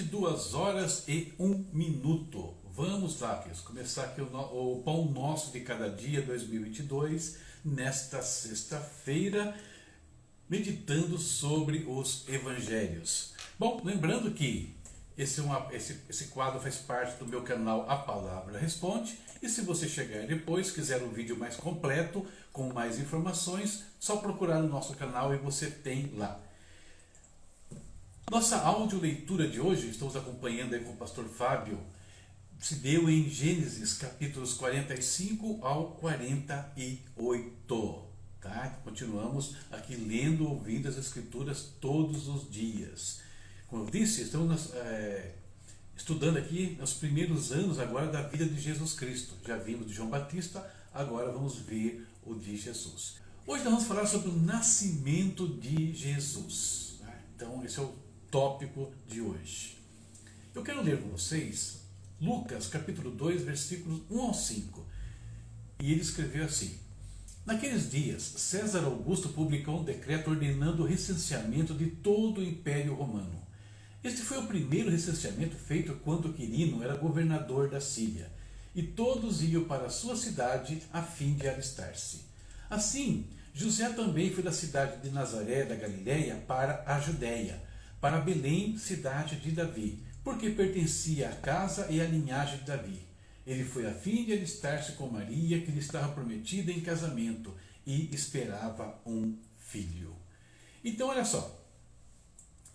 22h01. Vamos lá, queridos, começar aqui o Pão Nosso de Cada Dia 2022, nesta sexta-feira, meditando sobre os Evangelhos. Bom, lembrando que esse quadro faz parte do meu canal A Palavra Responde, e se você chegar depois, quiser um vídeo mais completo, com mais informações, só procurar no nosso canal e você tem lá. Nossa audioleitura de hoje, estamos acompanhando aí com o pastor Fábio, se deu em Gênesis capítulos 45 ao 48. Tá? Continuamos aqui lendo, ouvindo as Escrituras todos os dias. Como eu disse, estamos estudando aqui os primeiros anos agora da vida de Jesus Cristo. Já vimos de João Batista, agora vamos ver o de Jesus. Hoje nós vamos falar sobre o nascimento de Jesus. Né? Então esse é o tópico de hoje. Eu quero ler com vocês Lucas capítulo 2, versículos 1 ao 5. E ele escreveu assim: Naqueles dias, César Augusto publicou um decreto ordenando o recenseamento de todo o Império Romano. Este foi o primeiro recenseamento feito quando Quirino era governador da Síria, e todos iam para a sua cidade a fim de alistar-se. Assim, José também foi da cidade de Nazaré da Galiléia para a Judéia, para Belém, cidade de Davi, porque pertencia à casa e à linhagem de Davi. Ele foi a fim de alistar-se com Maria, que lhe estava prometida em casamento, e esperava um filho. Então, olha só,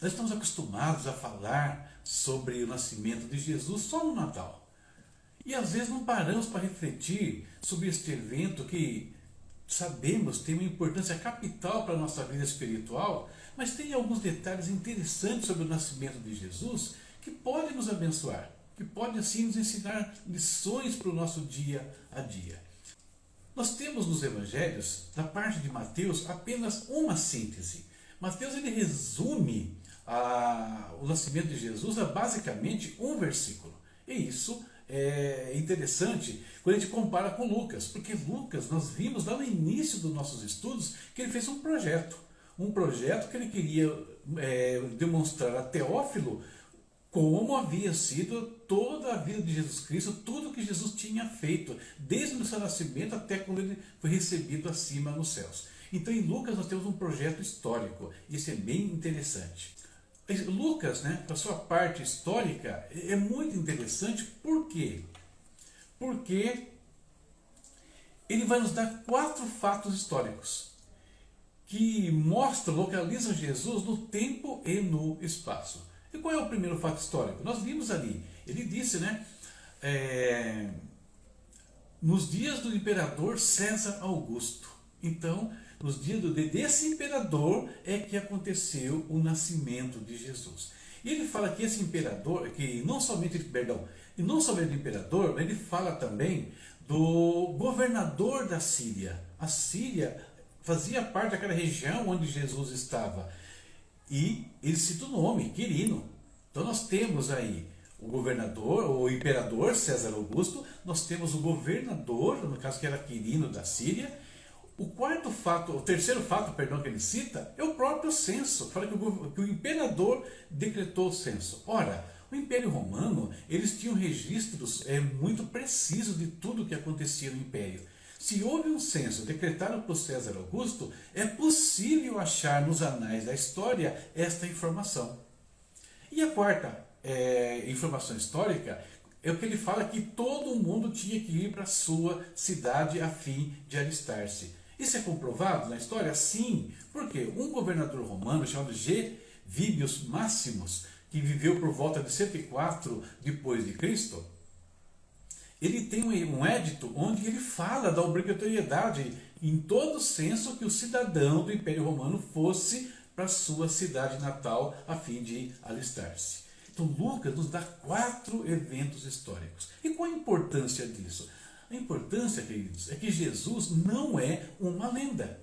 nós estamos acostumados a falar sobre o nascimento de Jesus só no Natal. E às vezes não paramos para refletir sobre este evento que sabemos tem uma importância capital para a nossa vida espiritual, mas tem alguns detalhes interessantes sobre o nascimento de Jesus que podem nos abençoar, que podem assim nos ensinar lições para o nosso dia a dia. Nós temos nos Evangelhos, da parte de Mateus, apenas uma síntese. Mateus ele resume o nascimento de Jesus a basicamente um versículo. E isso é interessante quando a gente compara com Lucas, porque Lucas, nós vimos lá no início dos nossos estudos que ele fez um projeto que ele queria demonstrar a Teófilo como havia sido toda a vida de Jesus Cristo, tudo que Jesus tinha feito, desde o seu nascimento até quando ele foi recebido acima nos céus. Então em Lucas nós temos um projeto histórico, isso é bem interessante. Lucas, né, para a sua parte histórica, é muito interessante. Por quê? Porque ele vai nos dar 4 fatos históricos que mostram, localizam Jesus no tempo e no espaço. E qual é o primeiro fato histórico? Nós vimos ali, ele disse, né, nos dias do imperador César Augusto. Então, nos dias desse imperador é que aconteceu o nascimento de Jesus. E ele fala que esse imperador, que não somente do imperador, mas ele fala também do governador da Síria. A Síria fazia parte daquela região onde Jesus estava. E ele cita o nome, Quirino. Então nós temos aí o governador, o imperador César Augusto, nós temos o governador, no caso que era Quirino da Síria. O terceiro fato que ele cita é o próprio censo. Fala que o imperador decretou o censo. Ora, o Império Romano, eles tinham registros muito precisos de tudo o que acontecia no Império. Se houve um censo decretado por César Augusto, é possível achar nos anais da história esta informação. E a quarta informação histórica é o que ele fala que todo mundo tinha que ir para a sua cidade a fim de alistar-se. Isso é comprovado na história? Sim. Por quê? Um governador romano chamado Vibius Maximus, que viveu por volta de 104 depois de Cristo, ele tem um édito onde ele fala da obrigatoriedade em todo censo que o cidadão do Império Romano fosse para a sua cidade natal a fim de alistar-se. Então Lucas nos dá 4 eventos históricos. E qual a importância disso? A importância, queridos, é que Jesus não é uma lenda.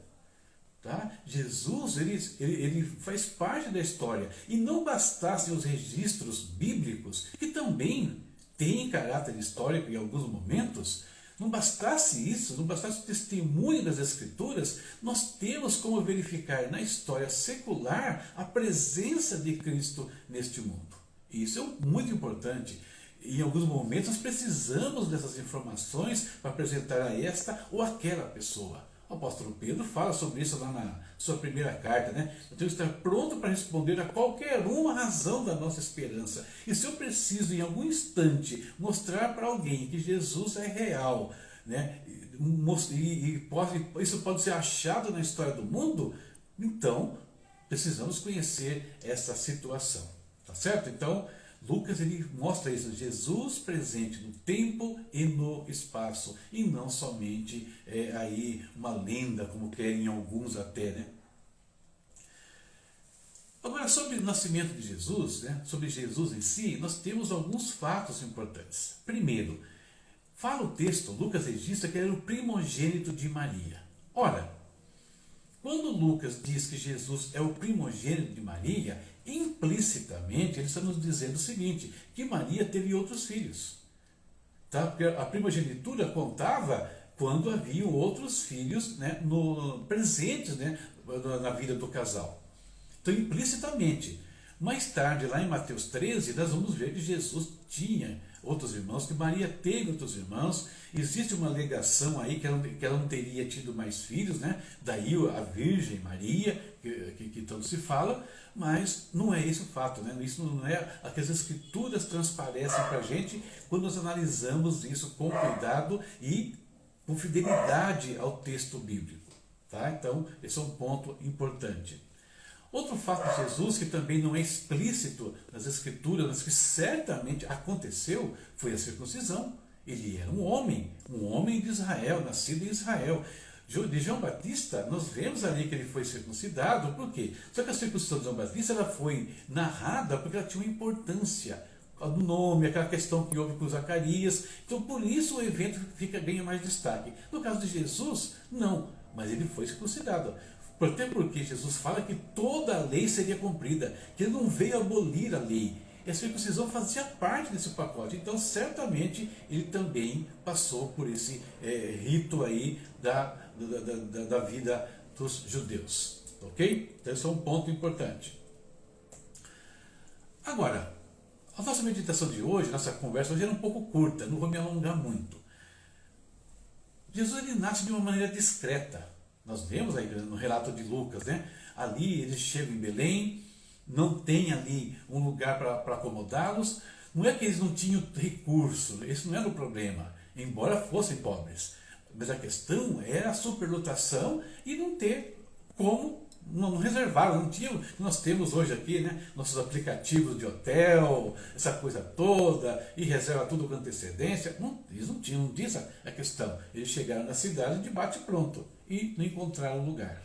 Tá? Jesus ele faz parte da história. E não bastassem os registros bíblicos, que também têm caráter histórico em alguns momentos, não bastasse isso, não bastasse o testemunho das Escrituras, nós temos como verificar na história secular a presença de Cristo neste mundo. Isso é muito importante. Em alguns momentos nós precisamos dessas informações para apresentar a esta ou aquela pessoa. O apóstolo Pedro fala sobre isso lá na sua primeira carta, né? Eu tenho que estar pronto para responder a qualquer uma razão da nossa esperança. E se eu preciso em algum instante mostrar para alguém que Jesus é real, né? Isso pode ser achado na história do mundo, então precisamos conhecer essa situação, tá certo? Então Lucas ele mostra isso, Jesus presente no tempo e no espaço, e não somente aí uma lenda, como querem alguns até, né? Agora, sobre o nascimento de Jesus, né, sobre Jesus em si, nós temos alguns fatos importantes. Primeiro, fala o texto, Lucas registra que ele era o primogênito de Maria. Ora, quando Lucas diz que Jesus é o primogênito de Maria, implicitamente ele está nos dizendo o seguinte, que Maria teve outros filhos. Tá? Porque a primogenitura contava quando haviam outros filhos, né, presentes, né, na vida do casal. Então, implicitamente. Mais tarde, lá em Mateus 13, nós vamos ver que Jesus tinha outros irmãos, que Maria teve outros irmãos. Existe uma alegação aí que ela não teria tido mais filhos, né? Daí a Virgem Maria, que tanto se fala, mas não é esse o fato, né? Isso não é o que as Escrituras transparecem para a gente quando nós analisamos isso com cuidado e com fidelidade ao texto bíblico. Tá? Então, esse é um ponto importante. Outro fato de Jesus, que também não é explícito nas Escrituras, mas que certamente aconteceu, foi a circuncisão. Ele era um homem de Israel, nascido em Israel. De João Batista, nós vemos ali que ele foi circuncidado, por quê? Só que a circuncisão de João Batista ela foi narrada porque ela tinha uma importância do nome, aquela questão que houve com Zacarias. Então, por isso o evento ganha mais destaque. No caso de Jesus, não, mas ele foi circuncidado. Até porque Jesus fala que toda a lei seria cumprida, que ele não veio abolir a lei. E a circuncisão fazia parte desse pacote. Então, certamente, ele também passou por esse rito aí da vida dos judeus. Ok? Então, esse é um ponto importante. Agora, a nossa meditação de hoje, nossa conversa hoje era um pouco curta, não vou me alongar muito. Jesus ele nasce de uma maneira discreta. Nós vemos aí no relato de Lucas, né? Ali eles chegam em Belém, não tem ali um lugar para acomodá-los. Não é que eles não tinham recurso, esse não era o problema, embora fossem pobres. Mas a questão era a superlotação e não ter como, não reservaram, não tinha o que nós temos hoje aqui, né? Nossos aplicativos de hotel, essa coisa toda, e reserva tudo com antecedência. Não, eles não tinham, não diz a questão. Eles chegaram na cidade de bate pronto e não encontraram lugar.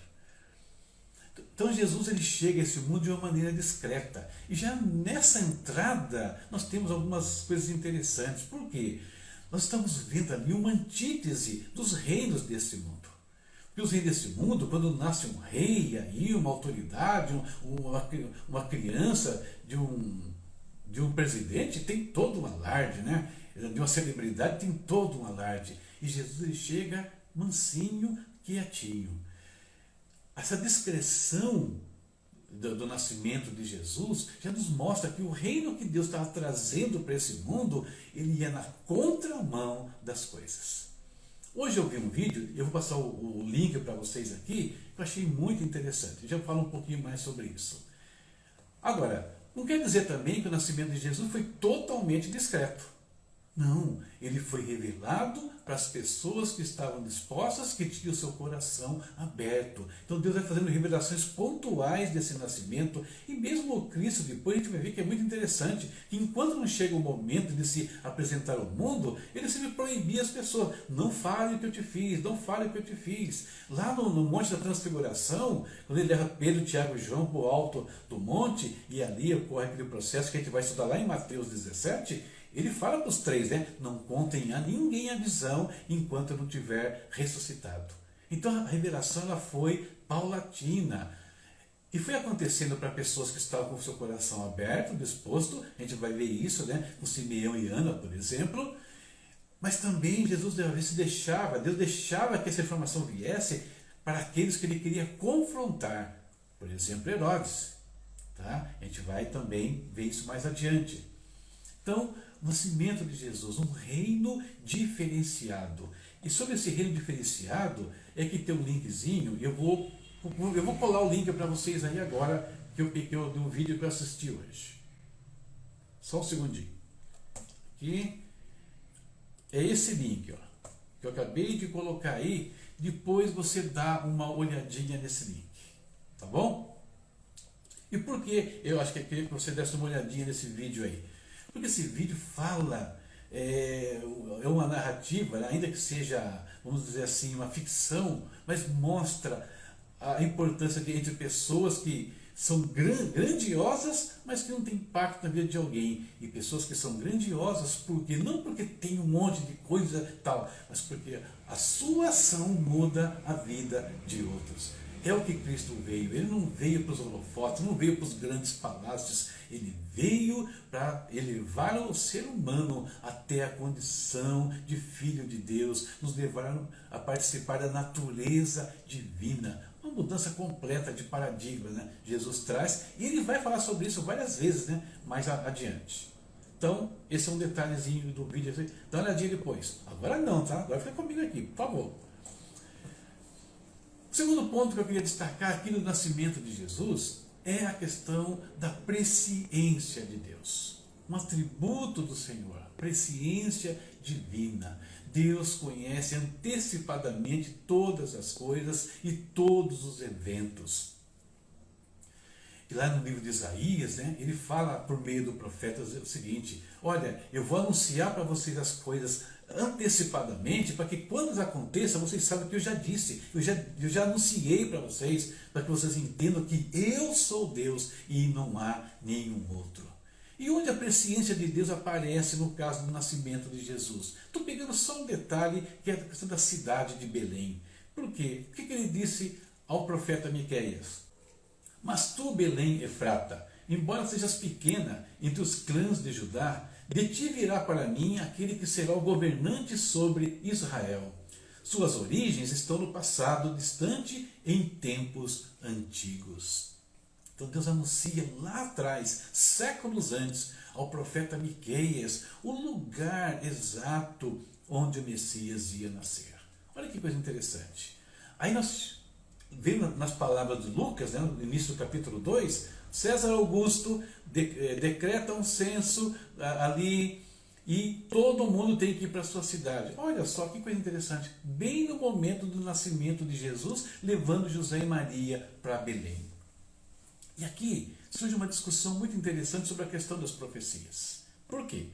Então Jesus ele chega a esse mundo de uma maneira discreta. E já nessa entrada nós temos algumas coisas interessantes. Por quê? Nós estamos vendo ali uma antítese dos reinos desse mundo. Porque os reis desse mundo, quando nasce um rei, aí uma autoridade, uma criança de um presidente, tem todo um alarde, né? De uma celebridade tem todo um alarde. E Jesus ele chega mansinho, quietinho. Essa discreção do nascimento de Jesus já nos mostra que o reino que Deus estava trazendo para esse mundo, ele ia na contramão das coisas. Hoje eu vi um vídeo, eu vou passar o link para vocês aqui, que eu achei muito interessante. Já falo um pouquinho mais sobre isso. Agora, não quer dizer também que o nascimento de Jesus foi totalmente discreto. Não, ele foi revelado para as pessoas que estavam dispostas, que tinham o seu coração aberto. Então Deus vai fazendo revelações pontuais desse nascimento, e mesmo o Cristo depois a gente vai ver que é muito interessante, que enquanto não chega o momento de se apresentar ao mundo, ele sempre proibia as pessoas, não fale o que eu te fiz, não fale o que eu te fiz. Lá no Monte da Transfiguração, quando ele leva Pedro, Tiago e João para o alto do monte, e ali ocorre aquele processo que a gente vai estudar lá em Mateus 17, ele fala para os três, né? Não contem a ninguém a visão enquanto eu não tiver ressuscitado. Então a revelação ela foi paulatina. E foi acontecendo para pessoas que estavam com o seu coração aberto, disposto. A gente vai ver isso, né? Com Simeão e Ana, por exemplo. Mas também Deus deixava que essa informação viesse para aqueles que ele queria confrontar. Por exemplo, Herodes. Tá? A gente vai também ver isso mais adiante. Então, o nascimento de Jesus, um reino diferenciado. E sobre esse reino diferenciado, é que tem um linkzinho, eu vou colar o link para vocês aí agora, que eu peguei do vídeo que eu assisti hoje. Só um segundinho. Aqui é esse link, ó, que eu acabei de colocar aí. Depois você dá uma olhadinha nesse link. Tá bom? E por que eu acho que eu queria que você desse uma olhadinha nesse vídeo aí? Porque esse vídeo fala, é uma narrativa, ainda que seja, vamos dizer assim, uma ficção, mas mostra a importância entre pessoas que são grandiosas, mas que não têm impacto na vida de alguém. E pessoas que são grandiosas porque não porque tem um monte de coisa tal, mas porque a sua ação muda a vida de outros. É o que Cristo veio. Ele não veio para os holofotes, não veio para os grandes palácios. Ele veio para elevar o ser humano até a condição de filho de Deus, nos levar a participar da natureza divina. Uma mudança completa de paradigma, né? Jesus traz, e ele vai falar sobre isso várias vezes, né? Mais adiante. Então, esse é um detalhezinho do vídeo. Dá uma olhadinha depois. Agora não, tá? Agora fica comigo aqui, por favor. O segundo ponto que eu queria destacar aqui no nascimento de Jesus é a questão da presciência de Deus. Um atributo do Senhor, presciência divina. Deus conhece antecipadamente todas as coisas e todos os eventos. E lá no livro de Isaías, né, ele fala por meio do profeta o seguinte: olha, eu vou anunciar para vocês as coisas antecipadamente, para que quando elas aconteçam, vocês sabem que eu já disse, eu já anunciei para vocês, para que vocês entendam que eu sou Deus e não há nenhum outro. E onde a presciência de Deus aparece no caso do nascimento de Jesus? Estou pegando só um detalhe, que é a questão da cidade de Belém. Por quê? O que ele disse ao profeta Miqueias? Mas tu, Belém Efrata, embora sejas pequena entre os clãs de Judá, de ti virá para mim aquele que será o governante sobre Israel. Suas origens estão no passado distante, em tempos antigos. Então Deus anuncia lá atrás, séculos antes, ao profeta Miqueias, o lugar exato onde o Messias ia nascer. Olha que coisa interessante. Aí nós vemos nas palavras de Lucas, né, no início do capítulo 2, César Augusto decreta um censo ali e todo mundo tem que ir para a sua cidade. Olha só que coisa interessante. Bem no momento do nascimento de Jesus, levando José e Maria para Belém. E aqui surge uma discussão muito interessante sobre a questão das profecias. Por quê?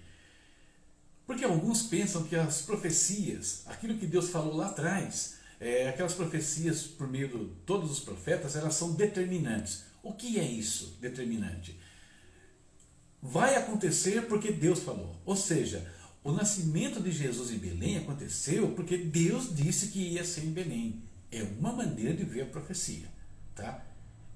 Porque alguns pensam que as profecias, aquilo que Deus falou lá atrás, aquelas profecias por meio de todos os profetas, elas são determinantes. O que é isso, determinante? Vai acontecer porque Deus falou. Ou seja, o nascimento de Jesus em Belém aconteceu porque Deus disse que ia ser em Belém. É uma maneira de ver a profecia. Tá?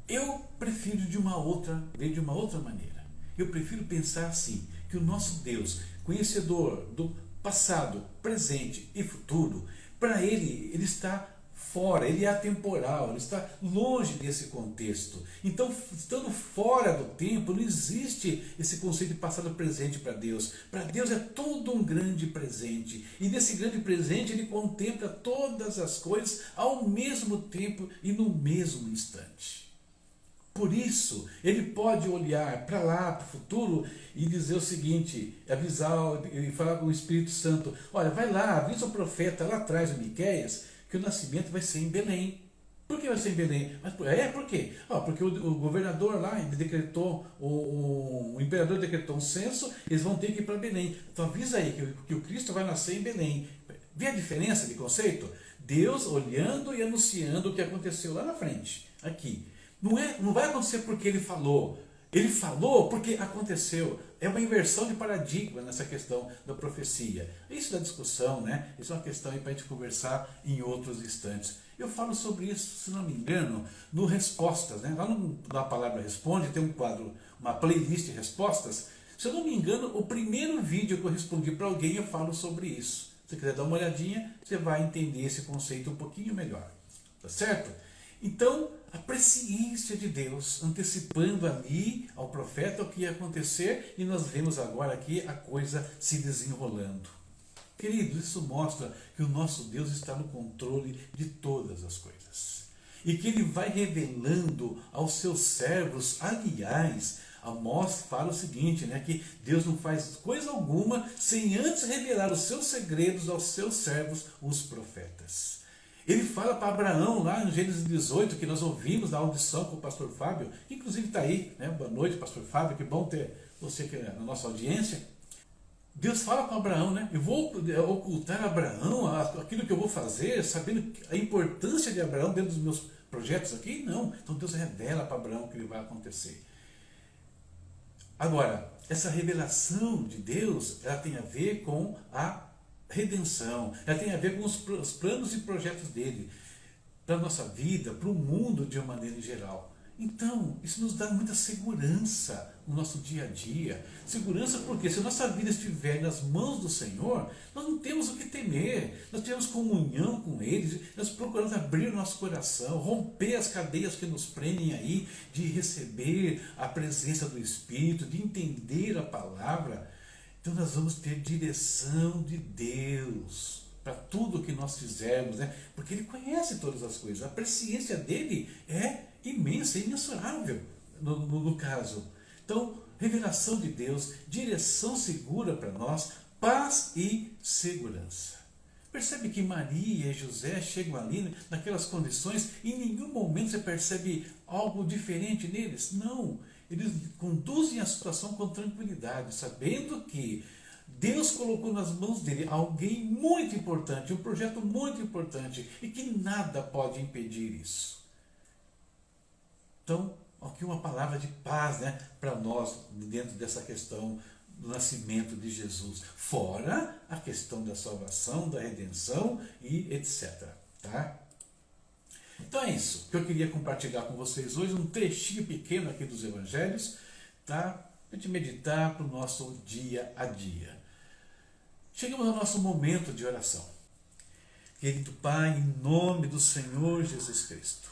Eu prefiro ver de uma outra maneira. Eu prefiro pensar assim, que o nosso Deus, conhecedor do passado, presente e futuro, para ele está fora, ele é atemporal, ele está longe desse contexto. Então, estando fora do tempo, não existe esse conceito de passado presente para Deus. Para Deus é todo um grande presente. E nesse grande presente ele contempla todas as coisas ao mesmo tempo e no mesmo instante. Por isso, ele pode olhar para lá, para o futuro, e dizer o seguinte, avisar e falar com o Espírito Santo: olha, vai lá, avisa o profeta lá atrás, o Miqueias, que o nascimento vai ser em Belém. Por que vai ser em Belém? Mas, por quê? Porque o governador lá, ele decretou, o imperador decretou um censo, eles vão ter que ir para Belém. Então avisa aí que o Cristo vai nascer em Belém. Vê a diferença de conceito? Deus olhando e anunciando o que aconteceu lá na frente, aqui. Não vai acontecer porque ele falou. Ele falou porque aconteceu. É uma inversão de paradigma nessa questão da profecia. Isso da discussão, né? Isso é uma questão para a gente conversar em outros instantes. Eu falo sobre isso, se não me engano, no Respostas, né? Lá na Palavra Responde tem um quadro, uma playlist de respostas. Se eu não me engano, o primeiro vídeo que eu respondi para alguém, eu falo sobre isso. Se você quiser dar uma olhadinha, você vai entender esse conceito um pouquinho melhor. Tá certo? Então, a presciência de Deus, antecipando ali ao profeta o que ia acontecer, e nós vemos agora aqui a coisa se desenrolando. Queridos, isso mostra que o nosso Deus está no controle de todas as coisas. E que Ele vai revelando aos seus servos. Aliás, Amós fala o seguinte, que Deus não faz coisa alguma sem antes revelar os seus segredos aos seus servos, os profetas. Ele fala para Abraão lá em Gênesis 18, que nós ouvimos na audição com o pastor Fábio, que inclusive está aí, Boa noite, pastor Fábio, que bom ter você aqui na nossa audiência. Deus fala com Abraão, eu vou ocultar a Abraão aquilo que eu vou fazer, sabendo a importância de Abraão dentro dos meus projetos aqui? Não. Então Deus revela para Abraão o que vai acontecer. Agora, essa revelação de Deus, ela tem a ver com a redenção, ela tem a ver com os planos e projetos dele para a nossa vida, para o mundo de uma maneira geral. Então, isso nos dá muita segurança no nosso dia a dia. Segurança porque se a nossa vida estiver nas mãos do Senhor, nós não temos o que temer, nós temos comunhão com Ele, nós procuramos abrir o nosso coração, romper as cadeias que nos prendem aí, de receber a presença do Espírito, de entender a palavra. Então nós vamos ter direção de Deus para tudo o que nós fizermos, porque Ele conhece todas as coisas, a presciência dele é imensa, imensurável no caso. Então, revelação de Deus, direção segura para nós, paz e segurança. Percebe que Maria e José chegam ali naquelas condições e em nenhum momento você percebe algo diferente neles? Não, eles conduzem a situação com tranquilidade, sabendo que Deus colocou nas mãos dele alguém muito importante, um projeto muito importante e que nada pode impedir isso. Então, aqui uma palavra de paz para nós dentro dessa questão do nascimento de Jesus. Fora a questão da salvação, da redenção e etc. Tá? Então é isso que eu queria compartilhar com vocês hoje, um trechinho pequeno aqui dos Evangelhos, tá? Para a gente meditar para o nosso dia a dia. Chegamos ao nosso momento de oração. Querido Pai, em nome do Senhor Jesus Cristo,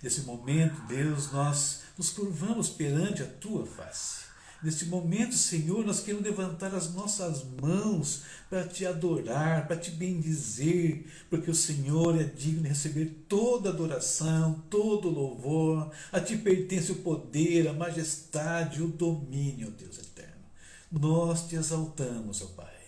nesse momento, Deus, nós nos curvamos perante a Tua face. Nesse momento, Senhor, nós queremos levantar as nossas mãos para Te adorar, para Te bendizer, porque o Senhor é digno de receber toda adoração, todo louvor. A Ti pertence o poder, a majestade, o domínio, ó Deus eterno. Nós Te exaltamos, ó Pai.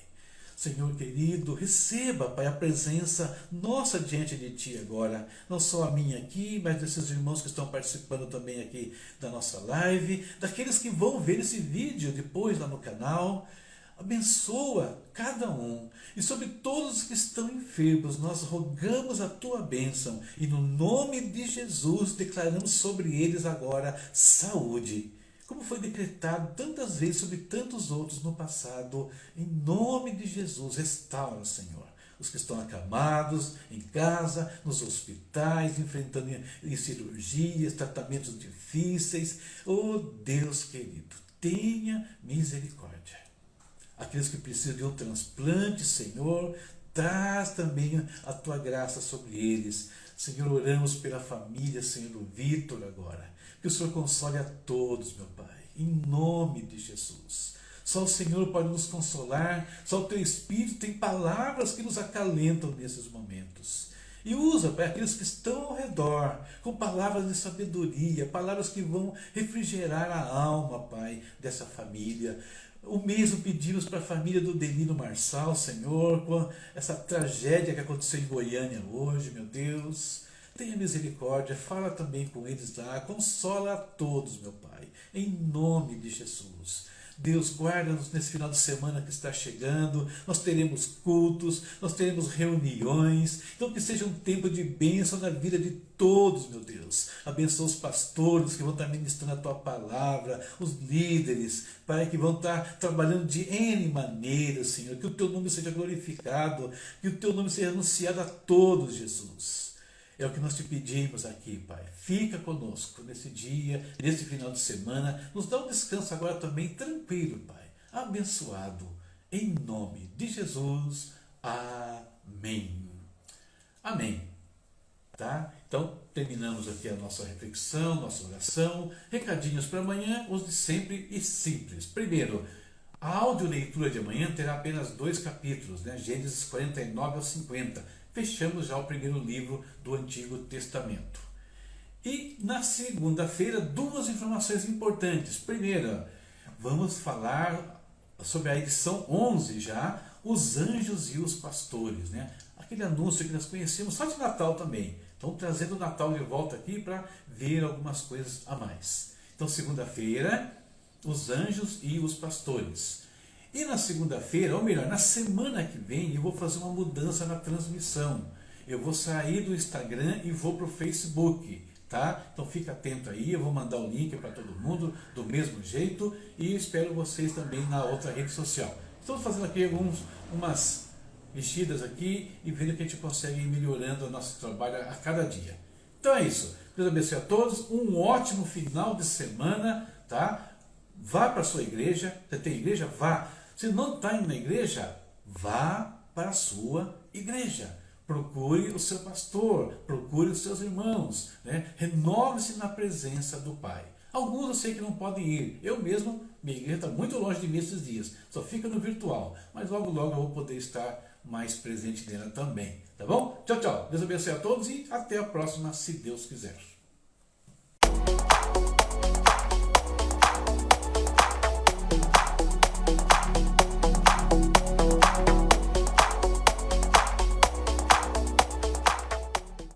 Senhor querido, receba, Pai, a presença nossa diante de Ti agora, não só a minha aqui, mas desses irmãos que estão participando também aqui da nossa live, daqueles que vão ver esse vídeo depois lá no canal. Abençoa cada um, e sobre todos os que estão enfermos, nós rogamos a Tua bênção, e no nome de Jesus declaramos sobre eles agora saúde, como foi decretado tantas vezes sobre tantos outros no passado. Em nome de Jesus, restaura, Senhor, os que estão acamados em casa, nos hospitais, enfrentando em cirurgias, tratamentos difíceis. Oh Deus querido, tenha misericórdia. Aqueles que precisam de um transplante, Senhor, traz também a Tua graça sobre eles. Senhor, oramos pela família, Senhor, do Vitor agora. Que o Senhor console a todos, meu Pai, em nome de Jesus. Só o Senhor pode nos consolar, só o Teu Espírito tem palavras que nos acalentam nesses momentos. E usa, Pai, aqueles que estão ao redor, com palavras de sabedoria, palavras que vão refrigerar a alma, Pai, dessa família. O mesmo pedimos para a família do Delino Marçal, Senhor, com essa tragédia que aconteceu em Goiânia hoje, meu Deus. Tenha misericórdia, fala também com eles lá, consola a todos, meu Pai, em nome de Jesus. Deus, guarda-nos nesse final de semana que está chegando, nós teremos cultos, nós teremos reuniões, então que seja um tempo de bênção na vida de todos, meu Deus. Abençoa os pastores que vão estar ministrando a Tua palavra, os líderes, Pai, que vão estar trabalhando de N maneiras, Senhor, que o Teu nome seja glorificado, que o Teu nome seja anunciado a todos, Jesus. É o que nós Te pedimos aqui, Pai. Fica conosco nesse dia, nesse final de semana. Nos dá um descanso agora também tranquilo, Pai. Abençoado. Em nome de Jesus. Amém. Amém. Tá? Então, terminamos aqui a nossa reflexão, nossa oração. Recadinhos para amanhã, os de sempre e simples. Primeiro, a audioleitura de amanhã terá apenas 2 capítulos, né? Gênesis 49 ao 50. Fechamos já o primeiro livro do Antigo Testamento. E na segunda-feira, 2 informações importantes. Primeira, vamos falar sobre a edição 11 já, Os Anjos e os Pastores, né? Aquele anúncio que nós conhecemos só de Natal também. Então, trazendo o Natal de volta aqui para ver algumas coisas a mais. Então, segunda-feira, Os Anjos e os Pastores. E na segunda-feira, ou melhor, na semana que vem, eu vou fazer uma mudança na transmissão. Eu vou sair do Instagram e vou para o Facebook. Tá? Então fica atento aí, eu vou mandar o link para todo mundo do mesmo jeito e espero vocês também na outra rede social. Estamos fazendo aqui umas mexidas aqui e vendo que a gente consegue ir melhorando o nosso trabalho a cada dia. Então é isso. Deus abençoe a todos, um ótimo final de semana, tá? Vá para a sua igreja, você tem igreja? Vá. Se não está indo na igreja, vá para a sua igreja. Procure o seu pastor, procure os seus irmãos, né? Renove-se na presença do Pai. Alguns eu sei que não podem ir. Eu mesmo, minha igreja está muito longe de mim esses dias. Só fica no virtual. Mas logo, logo eu vou poder estar mais presente nela também. Tá bom? Tchau, tchau. Deus abençoe a todos e até a próxima, se Deus quiser.